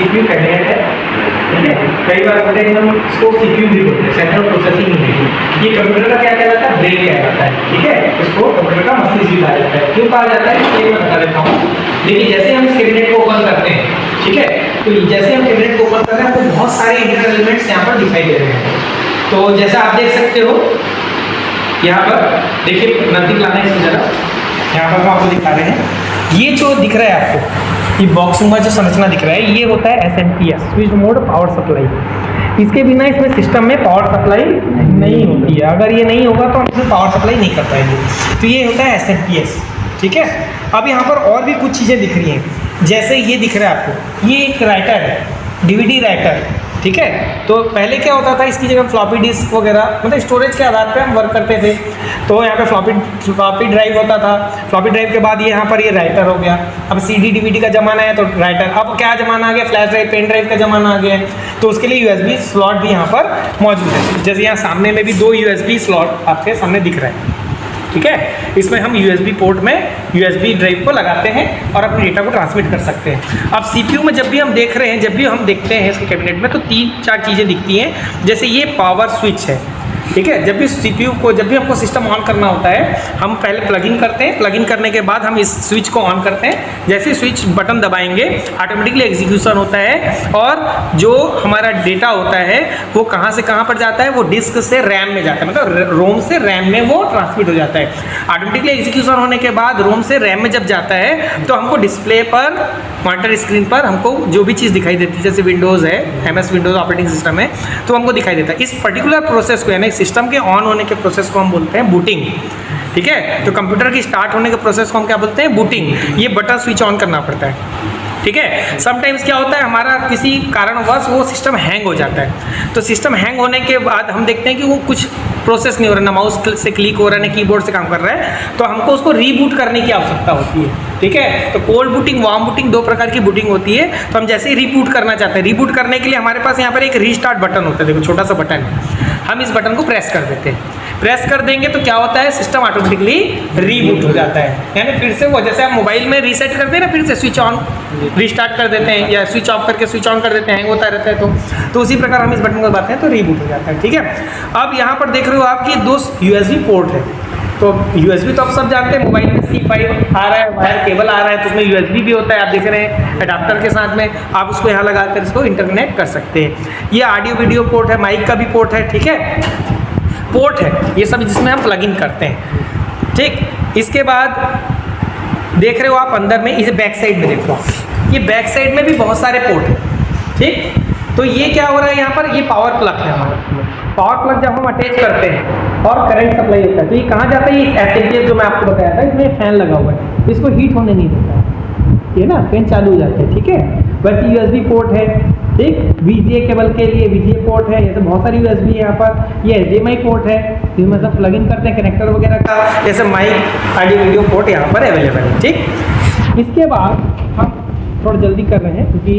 CPU cabinet है, ठीक है। कई बार बोलते हैं हम इसको सीपीयू भी बोलते हैं, सेंट्रल प्रोसेसिंग यूनिट। ये कंप्यूटर का क्या कहलाता है? ब्रेन कहलाता है, ठीक है। इसको कंप्यूटर का मस्तिष्क भी कहा जाता है। क्यों कहा जाता है ये मैं बता देता हूँ। देखिए जैसे हम इस कैबिनेट को ओपन करते हैं, ठीक है, तो जैसे हम कैबिनेट को ओपन कर रहे हैं तो बहुत सारे इंटरनल एलिमेंट्स यहाँ पर दिखाई दे रहे हैं। तो जैसा आप देख सकते हो यहाँ पर, देखिए नजदीक लाना है इसकी जरा, यहाँ पर हम आपको दिखा रहे हैं। ये जो दिख रहा है आपको, ये बॉक्स में जो संरचना दिख रहा है, ये होता है SMPS, switch mode power supply. इसके बिना इसमें सिस्टम में पावर सप्लाई नहीं होती है। अगर ये नहीं होगा तो हम इसमें पावर सप्लाई नहीं कर पाएंगे। तो ये होता है SMPS, ठीक है। अब यहाँ पर और भी कुछ चीज़ें दिख रही हैं, जैसे ये दिख रहा है आपको, ये एक राइटर है, DVD राइटर, ठीक है। तो पहले क्या होता था, इसकी जगह फ्लॉपी डिस्क वगैरह, मतलब स्टोरेज के आधार पे हम वर्क करते थे। तो यहाँ पे फ्लॉपी ड्राइव होता था। फ्लॉपी ड्राइव के बाद ये यहाँ पर ये राइटर हो गया। अब CD DVD का ज़माना है तो राइटर। अब क्या ज़माना आ गया? फ्लैश ड्राइव, पेन ड्राइव का ज़माना आ गया है। तो उसके लिए USB स्लॉट भी यहाँ पर मौजूद है। जैसे यहाँ सामने में भी 2 USB स्लॉट आपके सामने दिख रहे हैं, ठीक है। इसमें हम USB पोर्ट में USB ड्राइव को लगाते हैं और अपने डेटा को ट्रांसमिट कर सकते हैं। अब CPU में जब भी हम देख रहे हैं, जब भी हम देखते हैं इसके कैबिनेट में, तो 3-4 चीज़ें दिखती हैं। जैसे ये पावर स्विच है, ठीक है। जब भी CPU को, जब भी हमको सिस्टम ऑन करना होता है, हम पहले प्लग इन करते हैं। प्लग इन करने के बाद हम इस स्विच को ऑन करते हैं। जैसे स्विच बटन दबाएंगे ऑटोमेटिकली एग्जीक्यूशन होता है और जो हमारा डेटा होता है वो कहाँ से कहाँ पर जाता है? वो डिस्क से रैम में जाता है, मतलब रोम से रैम में वो ट्रांसमिट हो जाता है। ऑटोमेटिकली एग्जीक्यूशन होने के बाद रोम से रैम में जब जाता है तो हमको डिस्प्ले पर, मॉनिटर स्क्रीन पर हमको जो भी चीज़ दिखाई देती है, जैसे विंडोज़ है, MS विंडोज़ ऑपरेटिंग सिस्टम है, तो हमको दिखाई देता है। इस पर्टिकुलर प्रोसेस को, यानी सिस्टम के ऑन होने के प्रोसेस को हम बोलते हैं बूटिंग, ठीक है। तो कंप्यूटर की स्टार्ट होने के प्रोसेस को हम क्या बोलते हैं? बूटिंग। ये बटन स्विच ऑन करना पड़ता है, ठीक है। समटाइम्स क्या होता है, हमारा किसी कारणवश वो सिस्टम हैंग हो जाता है। तो सिस्टम हैंग होने के बाद हम देखते हैं कि वो कुछ प्रोसेस नहीं हो रहा, ना माउस से क्लिक हो रहा है, ना कीबोर्ड से काम कर रहा है, तो हमको उसको रीबूट करने की आवश्यकता होती है, ठीक है। तो कोल्ड बूटिंग, वार्म बूटिंग, 2 प्रकार की बूटिंग होती है। तो हम जैसे ही रीबूट करना चाहते हैं, रीबूट करने के लिए हमारे पास यहाँ पर एक रीस्टार्ट बटन होता है, देखो छोटा सा बटन है। हम इस बटन को प्रेस कर देते हैं। प्रेस कर देंगे तो क्या होता है? सिस्टम ऑटोमेटिकली रीबूट हो जाता है, यानी फिर से वो, जैसे आप मोबाइल में रीसेट करते हैं ना, फिर से स्विच ऑन रीस्टार्ट कर देते हैं या स्विच ऑफ करके स्विच ऑन कर देते हैं, हैंग होता रहता है। तो उसी प्रकार हम इस बटन को दबाते हैं तो रीबूट हो जाता है, ठीक है। अब यहाँ पर देख रहे हो आप कि 2 USB पोर्ट है। तो USB तो आप सब जानते हैं, मोबाइल में C5 आ रहा है, वायर केबल आ रहा है, तो उसमें USB भी होता है, आप देख रहे हैं अडाप्टर के साथ में। आप उसको यहाँ लगाकर इसको इंटरकनेक्ट कर सकते हैं। ये ऑडियो वीडियो पोर्ट है, माइक का भी पोर्ट है, ठीक है, पोर्ट है ये सब, जिसमें हम प्लग इन करते हैं, ठीक। इसके बाद देख रहे हो आप अंदर में, इसे बैक साइड में देखो, ये बैक साइड में भी बहुत सारे पोर्ट हैं, ठीक। तो ये क्या हो रहा है यहाँ पर? ये पावर प्लग है हमारा। पावर प्लग जब हम अटैच करते हैं और करंट सप्लाई होता है, तो ये कहाँ जाता है? ये SMPS जो मैं आपको बताया था, इसमें फैन लगा हुआ है, इसको हीट होने नहीं देता है, ये ना फैन चालू हो जाता है, ठीक है। वैसे USB पोर्ट है, ठीक। VGA केबल के लिए VGA पोर्ट है, जैसे बहुत सारी USB है यहाँ पर। ये HDMI पोर्ट है, जिसमें सब प्लग इन करते हैं कनेक्टर वगैरह का, जैसे माइक, ऑडियो वीडियो पोर्ट यहाँ पर अवेलेबल है, ठीक। इसके बाद हम थोड़ा जल्दी कर रहे हैं क्योंकि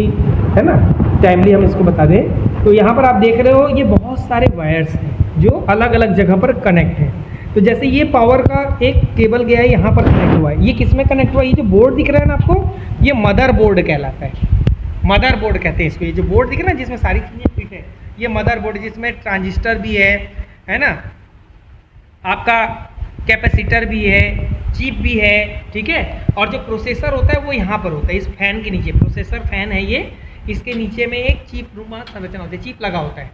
है ना, टाइमली हम इसको बता दें। तो यहाँ पर आप देख रहे हो ये बहुत सारे वायर्स हैं जो अलग अलग जगह पर कनेक्ट हैं। तो जैसे ये पावर का एक केबल गया है, यहाँ पर कनेक्ट हुआ है। ये किस में कनेक्ट हुआ है? ये जो बोर्ड दिख रहा है ना आपको, ये मदर बोर्ड कहलाता है। मदर बोर्ड कहते हैं इसको। ये जो बोर्ड दिख रहा है जिसमें सारी चीज़ें फिट है, ये मदर बोर्ड, जिसमें ट्रांजिस्टर भी है ना, आपका कैपेसिटर भी है, चिप भी है, ठीक है। और जो प्रोसेसर होता है वो यहाँ पर होता है, इस फैन के नीचे। प्रोसेसर फैन है ये, इसके नीचे में एक चिप रूमा संरचना होती है, चिप लगा होता है।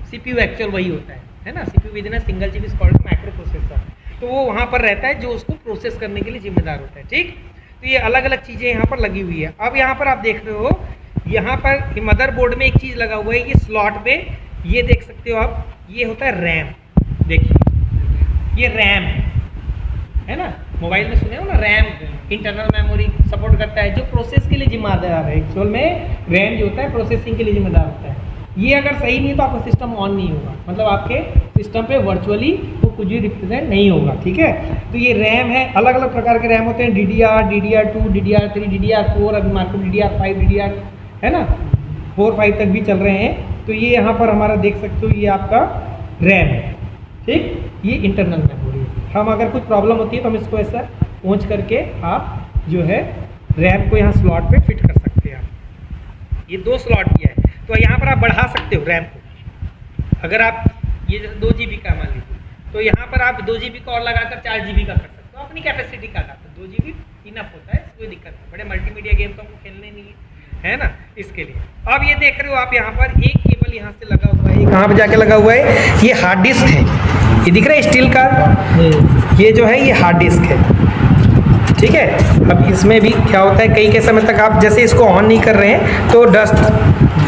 CPU एक्चुअल वही होता है ना। CPU with in a single chip is called micro processor. तो वो वहाँ पर रहता है जो उसको प्रोसेस करने के लिए जिम्मेदार होता है, ठीक। तो ये अलग अलग चीज़ें यहाँ पर लगी हुई है। अब यहाँ पर आप देख रहे हो, यहाँ पर मदरबोर्ड में एक चीज़ लगा हुआ है, ये स्लॉट पे, ये देख सकते हो आप, ये होता है रैम। देखिए ये रैम है ना, मोबाइल में सुने हो ना, रैम इंटरनल मेमोरी सपोर्ट करता है, जो प्रोसेस के लिए जिम्मेदार है। एक्चुअल में रैम जो होता है प्रोसेसिंग के लिए जिम्मेदार होता है। ये अगर सही नहीं तो आपका सिस्टम ऑन नहीं होगा, मतलब आपके सिस्टम पे वर्चुअली वो कुछ भी रिप्रेजेंट नहीं होगा, ठीक है। तो ये रैम है, अलग अलग प्रकार के रैम होते हैं, DDR, DDR2, DDR3, DDR4, अभी मार्केट DDR5, DDR है ना 4-5 तक भी चल रहे हैं। तो ये यहाँ पर हमारा देख सकते हो, ये आपका रैम है, ठीक। ये इंटरनल मेमोरी है। हम अगर कुछ प्रॉब्लम होती है तो हम इसको ऐसा पहुँच करके आप जो है रैम को यहाँ स्लॉट पे फिट कर सकते हैं आप। ये 2 स्लॉट दिया है, तो यहाँ पर आप बढ़ा सकते हो रैम को। अगर आप ये जैसे 2 GB का मान लीजिए, तो यहाँ पर आप 2 GB का और लगाकर 4 GB का कर सकते हो अपनी कैपेसिटी का। तो 2 GB इनफ होता है, कोई दिक्कत नहीं। बड़े मल्टीमीडिया गेम तो हमको खेलने नहीं है ना, इसके लिए। अब ये देख रहे हो आप यहाँ पर एक केबल यहाँ से लगा हुआ है, कहाँ पे जाके लगा हुआ है, ये हार्ड डिस्क है, ये दिख रहा है स्टील का, ये जो है ये हार्ड डिस्क है, ठीक है। अब इसमें भी क्या होता है, कई के समय तक आप जैसे इसको ऑन नहीं कर रहे हैं तो डस्ट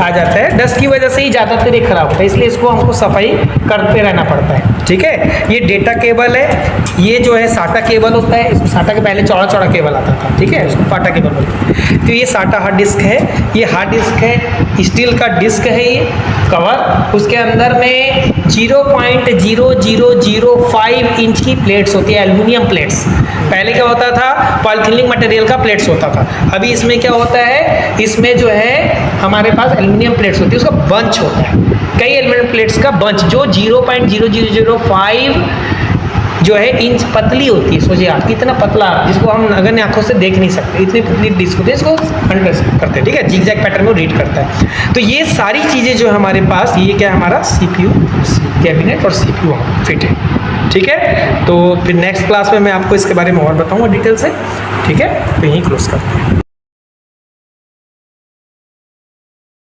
आ जाता है, डस्ट की वजह से ही ज़्यादातर ये खराब होता है, इसलिए इसको हमको सफाई करते रहना पड़ता है, ठीक है। ये डेटा केबल है, ये जो है साटा केबल होता है, इसको साटा के पहले चौड़ा चौड़ा केबल आता था, ठीक है, इसको पाटा केबल बोलते हैं। तो ये साटा हार्ड डिस्क है, ये हार्ड डिस्क है, स्टील का डिस्क है ये कवर, उसके अंदर में 0.0005 इंच की प्लेट्स होती है, एल्युमिनियम प्लेट्स। पहले क्या होता था, पॉलीथिलिंग मटेरियल का प्लेट्स होता था, अभी इसमें क्या होता है, इसमें जो है हमारे पास एल्युमिनियम प्लेट्स होती है, उसका बंच होता है, कई एल्युमिनियम प्लेट्स का बंच, जो 0.0005 जो है इंच पतली होती है। सोचिए आप कितना पतला, जिसको हम नगण्य आंखों से देख नहीं सकते, इतनी पतली डिस्क होती है, इसको अंडरस्टैंड करते हैं, ठीक है, जिगजैग पैटर्न में रीड करता है। तो ये सारी चीज़ें जो हमारे पास, ये क्या है हमारा CPU कैबिनेट और CPU फिट है, ठीक है। तो फिर नेक्स्ट क्लास में मैं आपको इसके बारे में और बताऊँगा डिटेल से, ठीक है। तो यहीं क्लोज करते हैं।